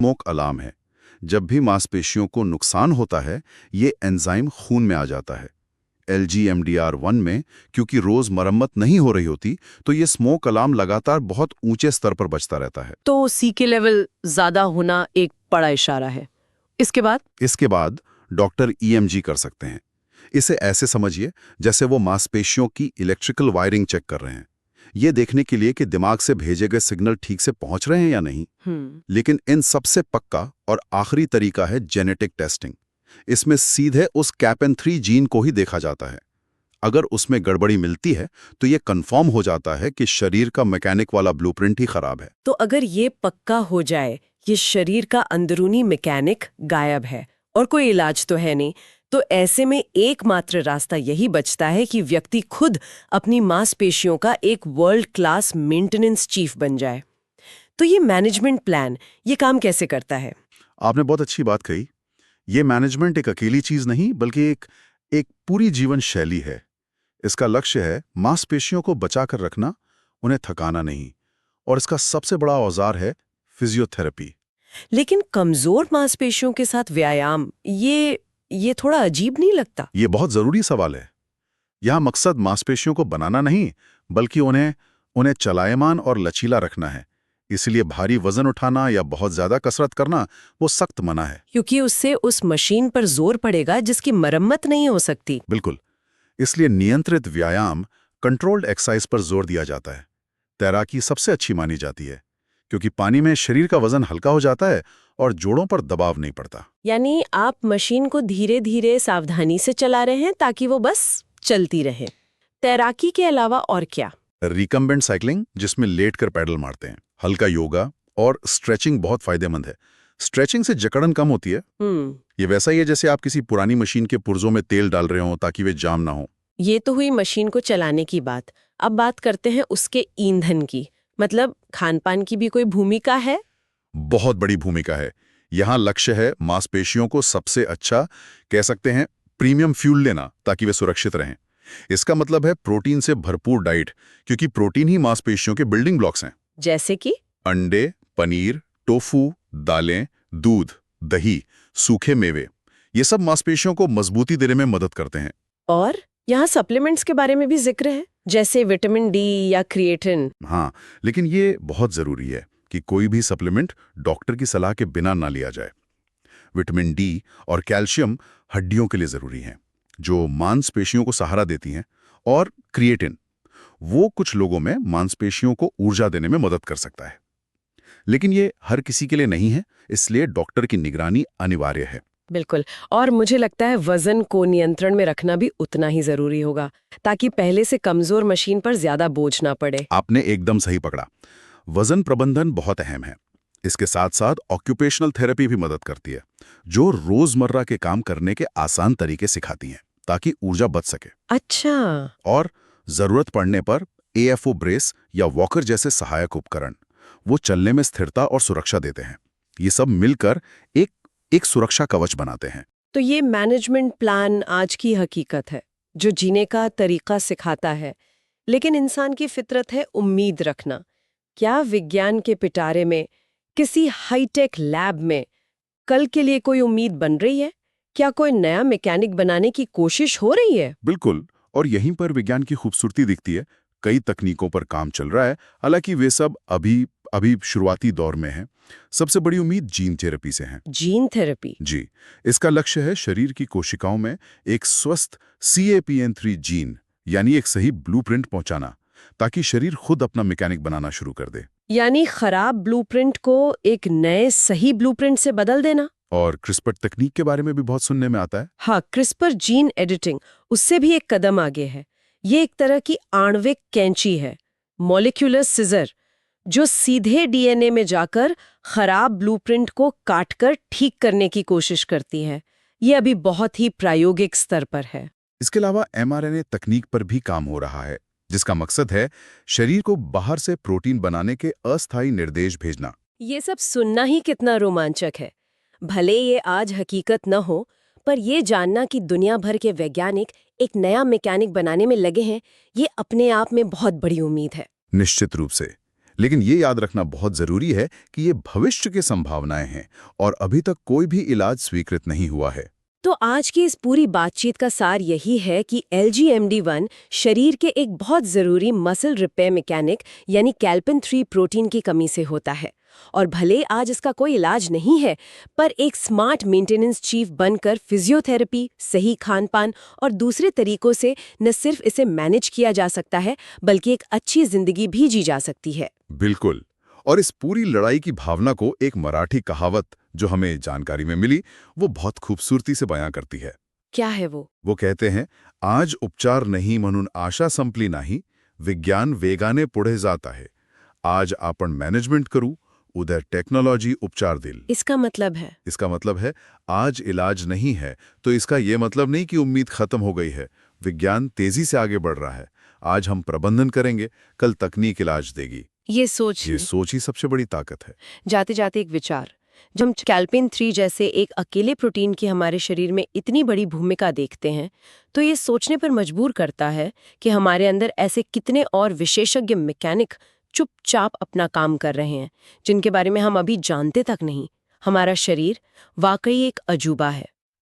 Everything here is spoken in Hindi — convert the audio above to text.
स्मोक अलार्म है। जब भी मांसपेशियों को नुकसान होता है, ये एंजाइम खून में आ जाता है। LGMDR1 में क्योंकि रोज मरम्मत नहीं हो रही होती, तो ये स्मोक अलार्म लगातार बहुत ऊंचे स्तर पर बजता रहता है। तो सी के लेवल ज्यादा होना एक बड़ा इशारा है। इसके बाद डॉक्टर EMG कर सकते हैं। इसे ऐसे समझिए जैसे वो मांसपेशियों की इलेक्ट्रिकल वायरिंग चेक कर रहे हैं, ये देखने के लिए कि दिमाग से भेजे गए सिग्नल ठीक से पहुंच रहे हैं या नहीं। लेकिन इन सबसे पक्का और आखिरी तरीका है जेनेटिक टेस्टिंग। इसमें सीधे उस कैपन3 जीन को ही देखा जाता है। अगर उसमें गड़बड़ी मिलती है तो ये कंफर्म हो जाता है कि शरीर का मैकेनिक वाला ब्लूप्रिंट ही खराब है। तो अगर ये पक्का हो जाए ये शरीर का अंदरूनी मैकेनिक गायब है और कोई इलाज तो है नहीं, तो ऐसे में एकमात्र रास्ता यही बचता है कि व्यक्ति खुद अपनी मांसपेशियों का एक वर्ल्ड क्लास मेंटेनेंस चीफ बन जाए। तो ये मैनेजमेंट प्लान ये काम कैसे करता है? आपने बहुत अच्छी बात कही। ये मैनेजमेंट एक अकेली चीज नहीं बल्कि एक पूरी जीवन शैली है। इसका लक्ष्य है मांसपेशियों को बचाकर रखना, उन्हें थकाना नहीं। और इसका सबसे बड़ा औजार है फिजियोथेरेपी। लेकिन कमजोर मांसपेशियों के साथ व्यायाम ये थोड़ा अजीब नहीं लगता? ये बहुत जरूरी सवाल है। यहाँ मकसद मांसपेशियों को बनाना नहीं बल्कि उन्हें चलायमान और लचीला रखना है। इसलिए भारी वजन उठाना या बहुत ज्यादा कसरत करना वो सख्त मना है। क्योंकि उससे उस मशीन पर जोर पड़ेगा जिसकी मरम्मत नहीं हो सकती। बिल्कुल। इसलिए नियंत्रित व्यायाम, कंट्रोल्ड एक्सरसाइज पर जोर दिया जाता है। तैराकी सबसे अच्छी मानी जाती है क्योंकि पानी में शरीर का वजन हल्का हो जाता है और जोड़ों पर दबाव नहीं पड़ता। यानी आप मशीन को धीरे धीरे सावधानी से चला रहे हैं ताकि वो बस चलती रहे। तैराकी के अलावा और क्या? रिकम्बेंट साइकिलिंग, जिसमें लेटकर पैडल मारते हैं, हल्का योगा और स्ट्रेचिंग बहुत फायदेमंद है। स्ट्रेचिंग से जकड़न कम होती है। ये वैसा ही है जैसे आप किसी पुरानी मशीन के पुर्जों में तेल डाल रहे हो ताकि वे जाम ना हो। ये तो हुई मशीन को चलाने की बात। अब बात करते हैं उसके ईंधन की, मतलब खान-पान की भी कोई भूमिका है? बहुत बड़ी भूमिका है। यहाँ लक्ष्य है मांसपेशियों को सबसे अच्छा, कह सकते हैं, प्रीमियम फ्यूल लेना ताकि वे सुरक्षित रहें। इसका मतलब है प्रोटीन से भरपूर डाइट, क्योंकि प्रोटीन ही मांसपेशियों के बिल्डिंग ब्लॉक्स हैं। जैसे कि अंडे, पनीर, टोफू, दालें, दूध, दही, सूखे मेवे, ये सब मांसपेशियों को मजबूती देने में मदद करते हैं। और यहाँ सप्लीमेंट्स के बारे में भी जिक्र है, जैसे विटामिन डी या क्रिएटिन। हाँ, लेकिन ये बहुत जरूरी है कि कोई भी सप्लीमेंट डॉक्टर की सलाह के बिना ना लिया जाए। विटामिन डी और कैल्शियम हड्डियों के लिए जरूरी हैं, जो मांसपेशियों को सहारा देती हैं। और क्रिएटिन, वो कुछ लोगों में मांसपेशियों को ऊर्जा देने में मदद कर सकता है। लेकिन ये हर किसी के लिए नहीं है, इसलिए डॉक्टर की निगरानी अनिवार्य है। बिल्कुल। और मुझे लगता है वजन को नियंत्रण में रखना भी उतना ही जरूरी होगा, ताकि पहले से कमजोर मशीन पर ज्यादा बोझ ना पड़े। आपने एकदम सही पकड़ा। वजन प्रबंधन बहुत अहम है। इसके साथ साथ ऑक्यूपेशनल थेरेपी भी मदद करती है, जो रोजमर्रा के काम करने के आसान तरीके सिखाती हैं ताकि ऊर्जा बच सके। अच्छा। और जरूरत पड़ने पर AFO ब्रेस या वॉकर जैसे सहायक उपकरण, वो चलने में स्थिरता और सुरक्षा देते हैं। ये सब मिलकर एक सुरक्षा कवच बनाते हैं। तो ये मैनेजमेंट प्लान आज की हकीकत है, जो जीने का तरीका सिखाता है। लेकिन इंसान की फितरत है उम्मीद रखना। क्या विज्ञान के पिटारे में, किसी हाईटेक लैब में कल के लिए कोई उम्मीद बन रही है? क्या कोई नया मैकेनिक बनाने की कोशिश हो रही है? बिल्कुल। और यहीं पर विज्ञान की खूबसूरती दिखती है। कई तकनीकों पर काम चल रहा है, हालांकि वे सब अभी शुरुआती दौर में हैं। सबसे बड़ी उम्मीद जीन थेरेपी से है। Gene therapy? जी। इसका लक्ष्य है शरीर की कोशिकाओं में एक स्वस्थ CAPN3 जीन, यानी एक सही ब्लूप्रिंट पहुंचाना, ताकि शरीर खुद अपना मैकेनिक बनाना शुरू कर दे। यानी खराब ब्लूप्रिंट को एक नए सही ब्लूप्रिंट से बदल देना। और क्रिस्पर तकनीक के बारे में भी बहुत सुनने में आता है। हाँ, क्रिस्पर जीन एडिटिंग उससे भी एक कदम आगे है। ये एक तरह की आणविक कैंची है, मॉलिक्यूलर सिजर, जो सीधे DNA में जाकर खराब ब्लूप्रिंट को काटकर ठीक करने की कोशिश करती है। ये अभी बहुत ही प्रायोगिक स्तर पर है। इसके अलावा mRNA तकनीक पर भी काम हो रहा है, जिसका मकसद है शरीर को बाहर से प्रोटीन बनाने के अस्थायी निर्देश भेजना। ये सब सुनना ही कितना रोमांचक है। भले ये आज हकीकत न हो, पर ये जानना कि दुनिया भर के वैज्ञानिक एक नया मैकेनिक बनाने में लगे हैं, ये अपने आप में बहुत बड़ी उम्मीद है। निश्चित रूप से। लेकिन ये याद रखना बहुत जरूरी है कि ये भविष्य की संभावनाएं हैं और अभी तक कोई भी इलाज स्वीकृत नहीं हुआ है। तो आज की इस पूरी बातचीत का सार यही है कि LGMD1 शरीर के एक बहुत ज़रूरी मसल रिपेयर मैकेनिक यानी कैल्पिन 3 प्रोटीन की कमी से होता है। और भले आज इसका कोई इलाज नहीं है, पर एक स्मार्ट मेंटेनेंस चीफ बनकर फिजियोथेरेपी, सही खान-पान और दूसरे तरीकों से न सिर्फ इसे मैनेज किया जा सकता है, बल्कि एक अच्छी जिंदगी भी जी जा सकती है। बिल्कुल। और इस पूरी लड़ाई की भावना को एक मराठी कहावत जो हमें जानकारी में मिली, वो बहुत खूबसूरती से बयां करती है। क्या है वो? वो कहते हैं, आज उपचार नहीं म्हणून आशा संपली नाही, विज्ञान वेगाने पुढे जात आहे. आज आपण मॅनेजमेंट करू, उधर टेक्नोलॉजी उपचार देईल. इसका मतलब है आज इलाज नहीं है तो इसका ये मतलब नहीं कि उम्मीद खत्म हो गई है। विज्ञान तेजी से आगे बढ़ रहा है। आज हम प्रबंधन करेंगे, कल तकनीक इलाज देगी। ये सोच ही सबसे बड़ी ताकत है। जाते जाते एक विचार, जब हम कैल्पिन 3 जैसे एक अकेले प्रोटीन की हमारे शरीर में इतनी बड़ी भूमिका देखते हैं, तो ये सोचने पर मजबूर करता है कि हमारे अंदर ऐसे कितने और विशेषज्ञ मैकेनिक चुपचाप अपना काम कर रहे हैं, जिनके बारे में हम अभी जानते तक नहीं। हमारा शरीर वाकई एक अजूबा है।